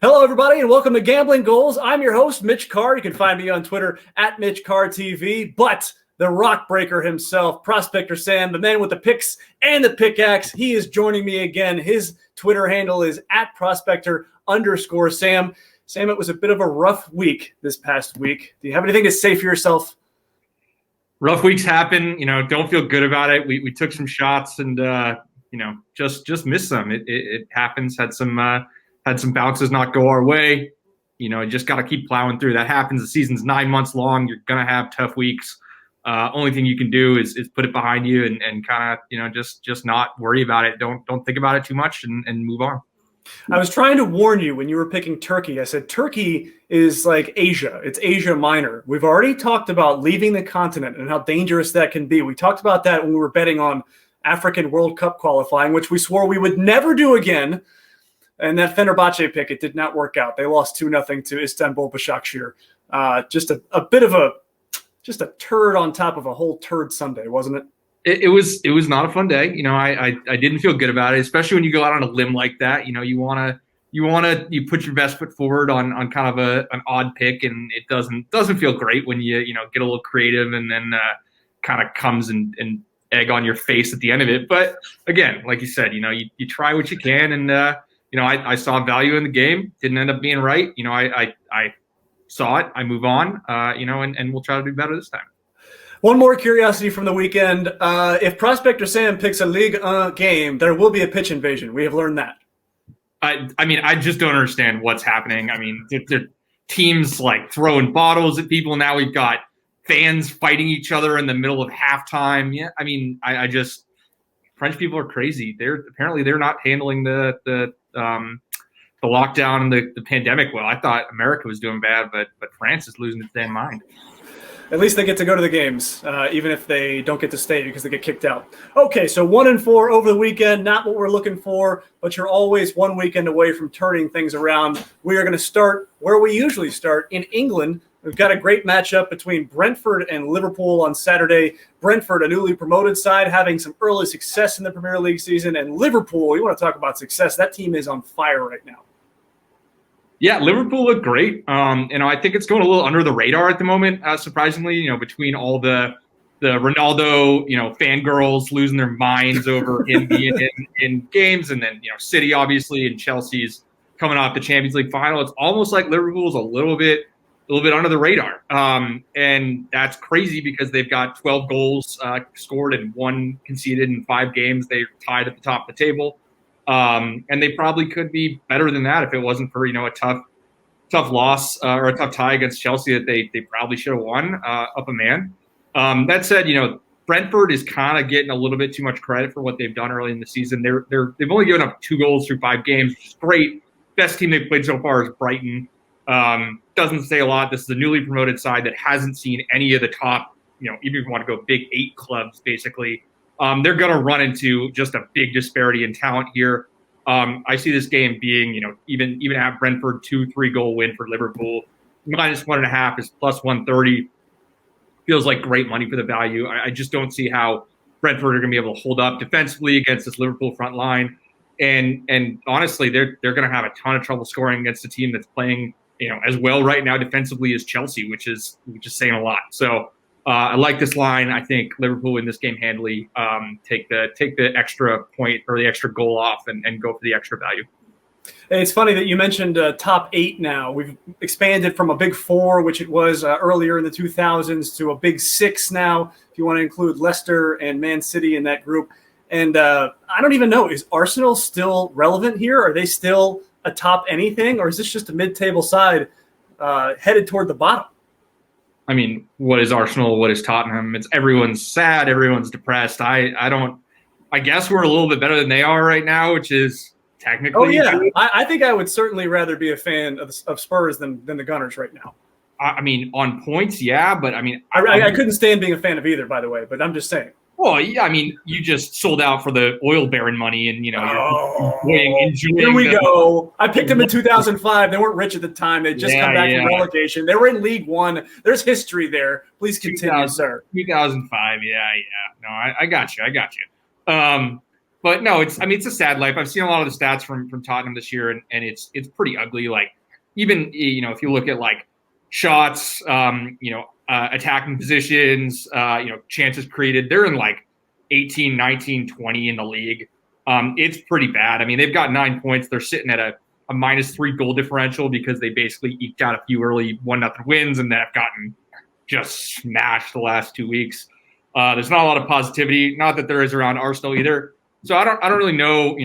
Hello, everybody, and welcome to Gambling Goals. I'm your host, Mitch Carr. You can find me on Twitter at MitchCarrTV. But the rock breaker himself, Prospector Sam, the man with the picks and the pickaxe, he is joining me again. His Twitter handle is at Prospector_Sam. Sam, it was a bit of a rough week this past week. Do you have anything to say for yourself? Rough weeks happen. Don't feel good about it. We took some shots and just missed them. It happens. Had some bounces not go our way. You just got to keep plowing through. That happens. The season's 9 months long. You're going to have tough weeks. Only thing you can do is put it behind you and kind of, just not worry about it. Don't think about it too much and move on. I was trying to warn you when you were picking Turkey. I said, Turkey is like Asia. It's Asia Minor. We've already talked about leaving the continent and how dangerous that can be. We talked about that when we were betting on African World Cup qualifying, which we swore we would never do again. And that Fenerbahce pick, it did not work out. They lost 2-0 to Istanbul Başakşehir. Just a bit of a turd on top of a whole turd Sunday, wasn't it? It was not a fun day. I didn't feel good about it, especially when you go out on a limb like that. You put your best foot forward on kind of an odd pick, and it doesn't feel great when you get a little creative and then kind of comes and egg on your face at the end of it. But again, like you said, you try what you can, and I saw value in the game. Didn't end up being right. I saw it. I move on. And we'll try to do better this time. One more curiosity from the weekend. If Prospector Sam picks a Ligue 1 game, there will be a pitch invasion. We have learned that. I just don't understand what's happening. They're teams like throwing bottles at people. Now we've got fans fighting each other in the middle of halftime. Yeah, I just French people are crazy. They're not handling the lockdown and the pandemic well. I thought America was doing bad, but France is losing its damn mind. At least they get to go to the games, even if they don't get to stay because they get kicked out. Okay, so 1-4 over the weekend, not what we're looking for, but you're always one weekend away from turning things around. We are going to start where we usually start, in England. We've got a great matchup between Brentford and Liverpool on Saturday. Brentford, a newly promoted side, having some early success in the Premier League season. And Liverpool, you want to talk about success, that team is on fire right now. Yeah, Liverpool looked great. I think it's going a little under the radar at the moment, surprisingly, between all the Ronaldo, fangirls losing their minds over him being in games. And then, City, obviously, and Chelsea's coming off the Champions League final. It's almost like Liverpool's a little bit under the radar. And that's crazy because they've got 12 goals scored and 1 conceded in 5 games. They're tied at the top of the table. And they probably could be better than that if it wasn't for, a tough loss or a tough tie against Chelsea that they probably should have won up a man. That said, Brentford is kind of getting a little bit too much credit for what they've done early in the season. They've only given up 2 goals through 5 games, which is great. Best team they've played so far is Brighton. Doesn't say a lot. This is a newly promoted side that hasn't seen any of the top, even if you want to go big 8 clubs, basically. They're going to run into just a big disparity in talent here. I see this game being, even at Brentford, 2-3 goal win for Liverpool. -1.5 is +130. Feels like great money for the value. I just don't see how Brentford are going to be able to hold up defensively against this Liverpool front line. And honestly, they're going to have a ton of trouble scoring against a team that's playing, as well right now defensively as Chelsea, which is saying a lot. So I like this line. I think Liverpool in this game handily take the extra point or the extra goal off and go for the extra value. Hey, it's funny that you mentioned top 8 now. We've expanded from a big 4, which it was earlier in the 2000s, to a big 6 now, if you want to include Leicester and Man City in that group. And I don't even know, is Arsenal still relevant here? Are they still atop anything? Or is this just a mid-table side headed toward the bottom? What is Arsenal? What is Tottenham? Everyone's sad. Everyone's depressed. I guess we're a little bit better than they are right now, which is technically. Oh yeah, I think I would certainly rather be a fan of Spurs than the Gunners right now. On points, yeah, but I couldn't stand being a fan of either, by the way. But I'm just saying. Well, yeah, you just sold out for the oil baron money, and you're enjoying. Here we go. I picked them in 2005. They weren't rich at the time. They just come back from relegation. They were in League One. There's history there. Please continue, sir. 2005. Yeah. No, I got you. But no, it's a sad life. I've seen a lot of the stats from Tottenham this year, and it's pretty ugly. Like even if you look at like shots, attacking positions, chances created, they're in like 18, 19, 20 in the league. It's pretty bad. I mean, they've got 9 points. They're sitting at a -3 goal differential because they basically eked out a few early 1-0 wins and then have gotten just smashed the last 2 weeks. There's not a lot of positivity, not that there is around Arsenal either. So I don't really know,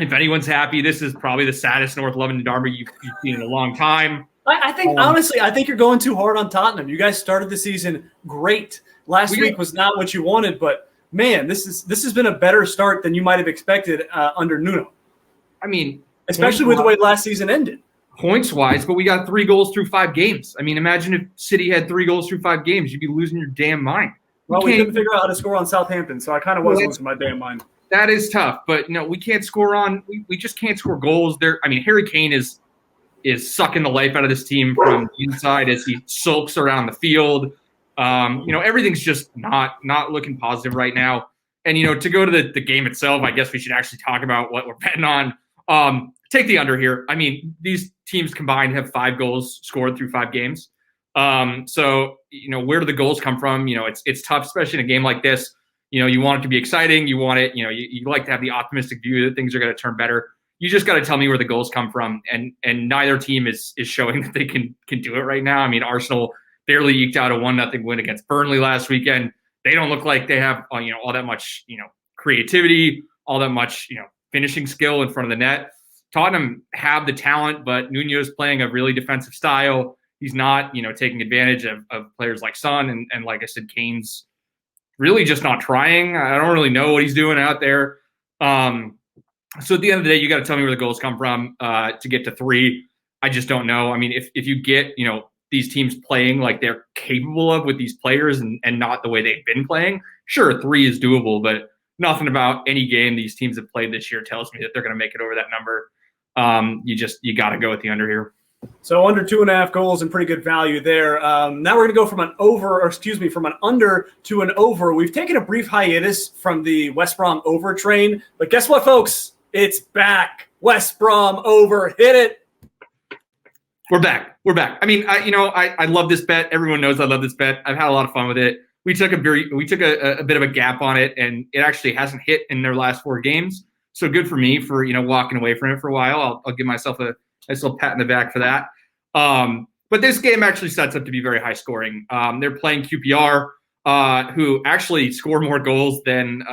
if anyone's happy. This is probably the saddest North London derby you've seen in a long time. I think honestly, I think you're going too hard on Tottenham. You guys started the season great. Last week was not what you wanted, but man, this has been a better start than you might have expected under Nuno. I mean, especially with the way last season ended. Points wise, but we got 3 goals through 5 games. I mean, imagine if City had 3 goals through 5 games, you'd be losing your damn mind. Well, we couldn't figure out how to score on Southampton, so I kind of was losing my damn mind. That is tough, but we can't score on. We just can't score goals. There, I mean, Harry Kane is sucking the life out of this team from the inside as he sulks around the field. Everything's just not looking positive right now. And to go to the game itself, I guess we should actually talk about what we're betting on. Take the under here. I mean, these teams combined have 5 goals scored through 5 games. So where do the goals come from? It's tough, especially in a game like this. You want it to be exciting. You want it, you like to have the optimistic view that things are going to turn better. You just got to tell me where the goals come from. And neither team is showing that they can do it right now. I mean, Arsenal barely eked out a 1-0 win against Burnley last weekend. They don't look like they have, all that much, creativity, all that much, finishing skill in front of the net. Tottenham have the talent, but Nuno is playing a really defensive style. He's not, taking advantage of players like Son and like I said, Kane's really just not trying. I don't really know what he's doing out there. So at the end of the day, you got to tell me where the goals come from to get to 3. I just don't know. I mean, if you get, these teams playing like they're capable of with these players and not the way they've been playing, sure, 3 is doable, but nothing about any game these teams have played this year tells me that they're going to make it over that number. You got to go with the under here. So under 2.5 goals and pretty good value there. Now we're going to go from an under to an over. We've taken a brief hiatus from the West Brom over train, but guess what, folks? It's back. West Brom over. Hit it. We're back. I mean, I love this bet. Everyone knows I love this bet. I've had a lot of fun with it. We took a bit of a gap on it, and it actually hasn't hit in their last 4 games. So good for me for walking away from it for a while. I'll give myself a nice little pat in the back for that. But this game actually sets up to be very high scoring. They're playing QPR, who actually score more goals than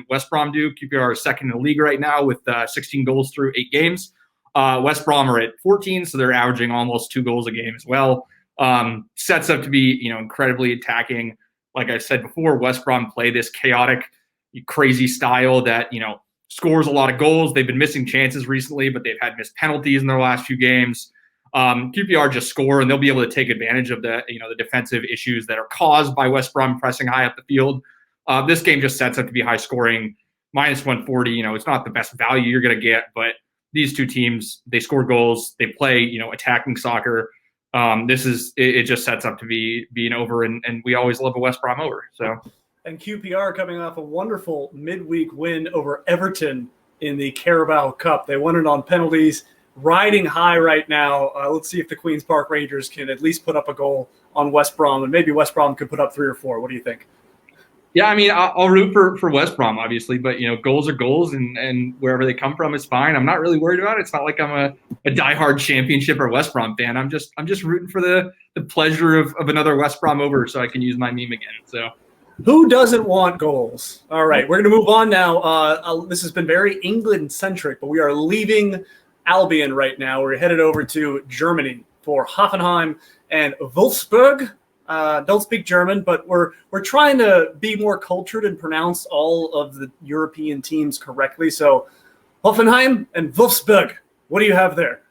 West Brom do. QPR is second in the league right now with 16 goals through 8 games. West Brom are at 14, so they're averaging almost 2 goals a game as well. Sets up to be incredibly attacking. Like I said before, West Brom play this chaotic, crazy style that scores a lot of goals. They've been missing chances recently, but they've had missed penalties in their last few games. QPR just score, and they'll be able to take advantage of the defensive issues that are caused by West Brom pressing high up the field. This game just sets up to be high scoring, -140. It's not the best value you're going to get, but these two teams, they score goals, they play attacking soccer. It just sets up to be an over, and we always love a West Brom over. So. And QPR coming off a wonderful midweek win over Everton in the Carabao Cup. They won it on penalties, riding high right now. Let's see if the Queen's Park Rangers can at least put up a goal on West Brom, and maybe West Brom could put up 3 or 4. What do you think? Yeah, I mean, I'll root for West Brom, obviously, but goals are goals, and wherever they come from is fine. I'm not really worried about it. It's not like I'm a diehard Championship or West Brom fan. I'm just rooting for the pleasure of another West Brom over, so I can use my meme again. So. Who doesn't want goals? All right, we're going to move on now. This has been very England-centric, but we are leaving Albion right now. We're headed over to Germany for Hoffenheim and Wolfsburg. Don't speak German, but we're trying to be more cultured and pronounce all of the European teams correctly. So Hoffenheim and Wolfsburg, what do you have there?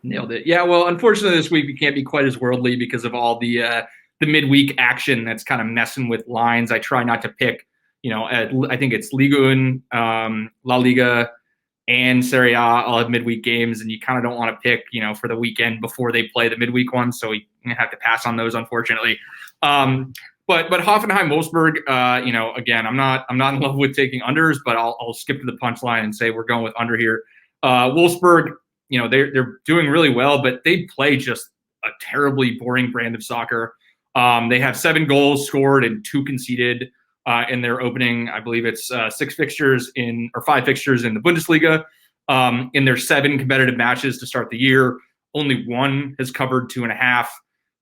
Nailed it. Yeah, well, unfortunately this week we can't be quite as worldly because of all the midweek action that's kind of messing with lines. I try not to pick, I think it's Ligue, La Liga, and Serie A all have midweek games, and you kind of don't want to pick, for the weekend before they play the midweek ones. So we have to pass on those, unfortunately. But But Hoffenheim Wolfsburg, again, I'm not in love with taking unders, but I'll skip to the punchline and say we're going with under here. Wolfsburg, they're doing really well, but they play just a terribly boring brand of soccer. They have 7 goals scored and 2 conceded in their opening. I believe it's 5 fixtures in the Bundesliga. In their 7 competitive matches to start the year, only 1 has covered 2.5.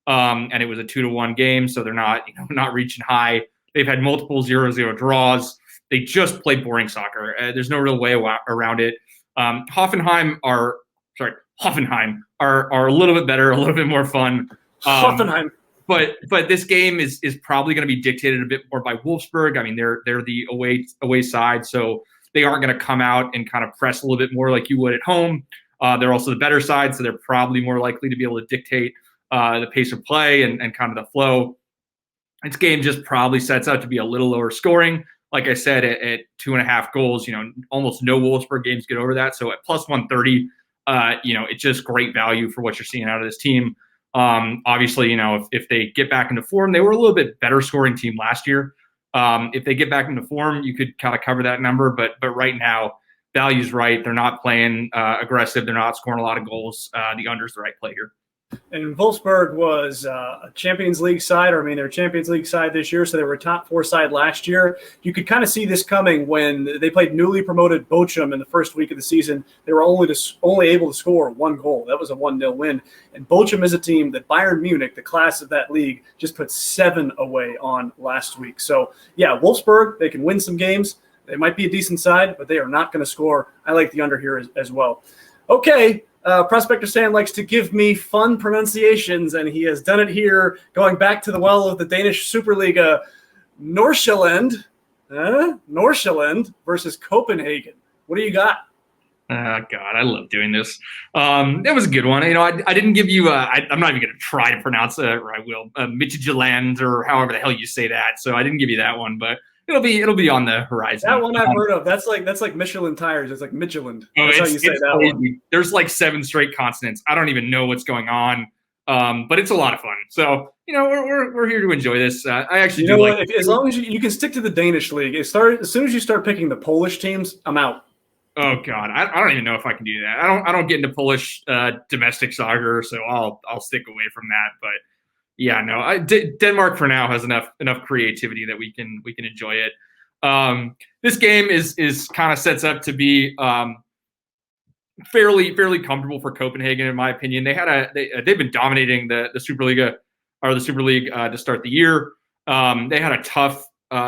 And it was a 2-1 game, so they're not reaching high. They've had multiple 0-0 draws. They just play boring soccer. There's no real way around it. Hoffenheim are a little bit better, a little bit more fun. Hoffenheim. But this game is probably going to be dictated a bit more by Wolfsburg. I mean, they're the away side, so they aren't going to come out and kind of press a little bit more like you would at home. They're also the better side, so they're probably more likely to be able to dictate the pace of play and kind of the flow. This game just probably sets out to be a little lower scoring. Like I said, at 2.5 goals, almost no Wolfsburg games get over that. So at plus 130, it's just great value for what you're seeing out of this team. Obviously, if they get back into form, they were a little bit better scoring team last year. If they get back into form, you could kind of cover that number. But right now, value's right. They're not playing aggressive. They're not scoring a lot of goals. The under's the right play here. And Wolfsburg was a Champions League side, they're a Champions League side this year, so they were a top 4 side last year. You could kind of see this coming when they played newly promoted Bochum in the first week of the season. They were only able to score 1 goal. That was a 1-0 win. And Bochum is a team that Bayern Munich, the class of that league, just put 7 away on last week. So, yeah, Wolfsburg, they can win some games. They might be a decent side, but they are not going to score. I like the under here as well. Okay. Prospector Sam likes to give me fun pronunciations, and he has done it here, going back to the well of the Danish Superliga. Nordsjælland versus Copenhagen. What do you got? God, I love doing this. That was a good one. I didn't give you. I'm not even going to try to pronounce it, or I will. Mitch and Prospector, or however the hell you say that. So I didn't give you that one, but it'll be on the horizon. That one I've heard of. That's like Michelin tires. It's like Michelin. That's how you say that crazy. one. There's like 7 straight consonants. I don't even know what's going on. But it's a lot of fun. So we're here to enjoy this. I actually do like. As long as you can stick to the Danish league. As soon as you start picking the Polish teams, I'm out. Oh God, I don't even know if I can do that. I don't get into Polish domestic soccer, so I'll stick away from that. But yeah, no, Denmark for now has enough creativity that we can enjoy it. This game is kind of sets up to be fairly comfortable for Copenhagen, in my opinion. They've been dominating the Superliga or the Super League to start the year. They had a tough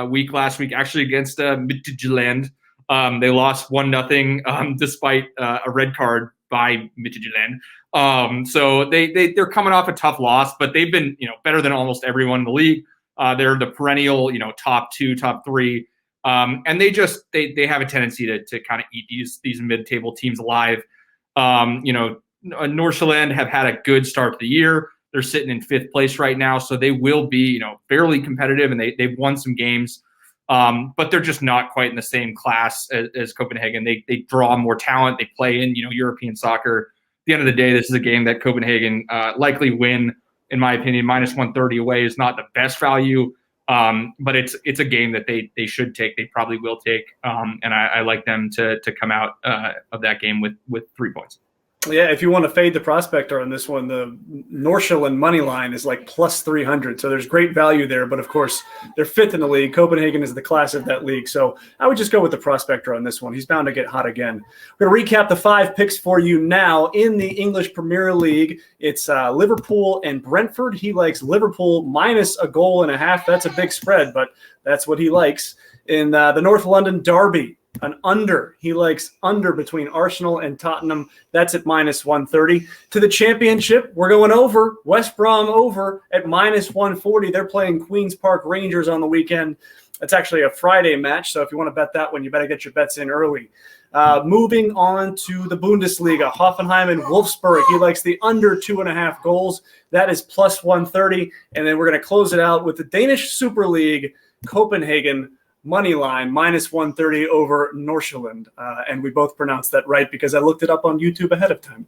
week last week, actually, against Midtjylland. They lost 1-0 despite a red card by Midtjylland. So they're coming off a tough loss, but they've been better than almost everyone in the league. They're the perennial top 2, top 3, and they have a tendency to kind of eat these mid-table teams alive. Nordsjælland have had a good start to the year. They're sitting in 5th place right now, so they will be fairly competitive, and they've won some games. But they're just not quite in the same class as Copenhagen. They draw more talent. They play in European soccer. At the end of the day, this is a game that Copenhagen likely win, in my opinion. Minus 130 away is not the best value, but it's a game that they should take. They probably will take, and I like them to come out of that game with 3 points. Yeah, if you want to fade the prospector on this one, the Nordsjælland money line is like plus 300. So there's great value there. But of course, they're 5th in the league. Copenhagen is the class of that league. So I would just go with the prospector on this one. He's bound to get hot again. We're going to recap the 5 picks for you now in the English Premier League. It's Liverpool and Brentford. He likes Liverpool minus a goal and a half. That's a big spread, but that's what he likes. In the North London Derby, an under. He likes under between Arsenal and Tottenham. That's at minus 130. To the championship, we're going over. West Brom over at minus 140. They're playing Queen's Park Rangers on the weekend. That's actually a Friday match, so if you want to bet that one, you better get your bets in early. Moving on to the Bundesliga, Hoffenheim and Wolfsburg. He likes the under 2.5 goals. That is plus 130. And then we're going to close it out with the Danish Super League, Copenhagen money line minus 130 over Nordsjælland. And we both pronounced that right because I looked it up on YouTube ahead of time.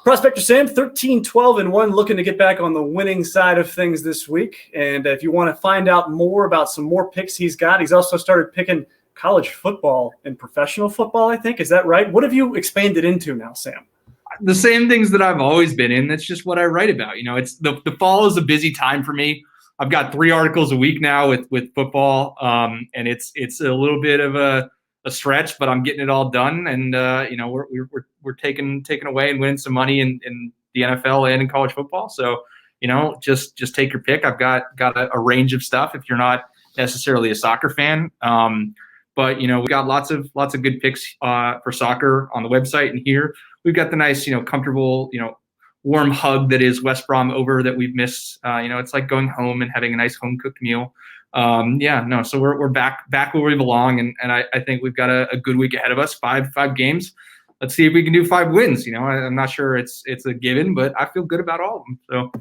Prospector Sam, 13-12-1, looking to get back on the winning side of things this week. And if you want to find out more about some more picks he's got, he's also started picking college football and professional football, I think. Is that right? What have you expanded into now, Sam? The same things that I've always been in. That's just what I write about. It's the fall is a busy time for me. I've got 3 articles a week now with football, and it's a little bit of a stretch, but I'm getting it all done. And we're taking away and winning some money in the NFL and in college football. So just take your pick. I've got a range of stuff if you're not necessarily a soccer fan. But we've got lots of good picks for soccer on the website and here. We've got the nice, comfortable, warm hug that is West Brom over that we've missed. It's like going home and having a nice home cooked meal. So we're back where we belong, and I think we've got a good week ahead of us. Five games. Let's see if we can do 5 wins. I'm not sure it's a given, but I feel good about all of them. So.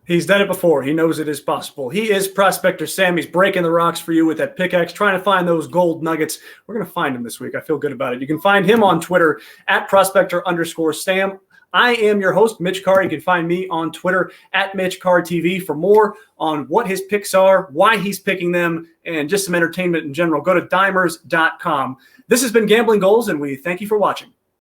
He's done it before. He knows it is possible. He is Prospector Sam. He's breaking the rocks for you with that pickaxe, trying to find those gold nuggets. We're going to find him this week. I feel good about it. You can find him on Twitter at Prospector_Sam. I am your host, Mitch Carr. You can find me on Twitter at MitchCarrTV for more on what his picks are, why he's picking them, and just some entertainment in general. Go to dimers.com. This has been Gambling Goals, and we thank you for watching.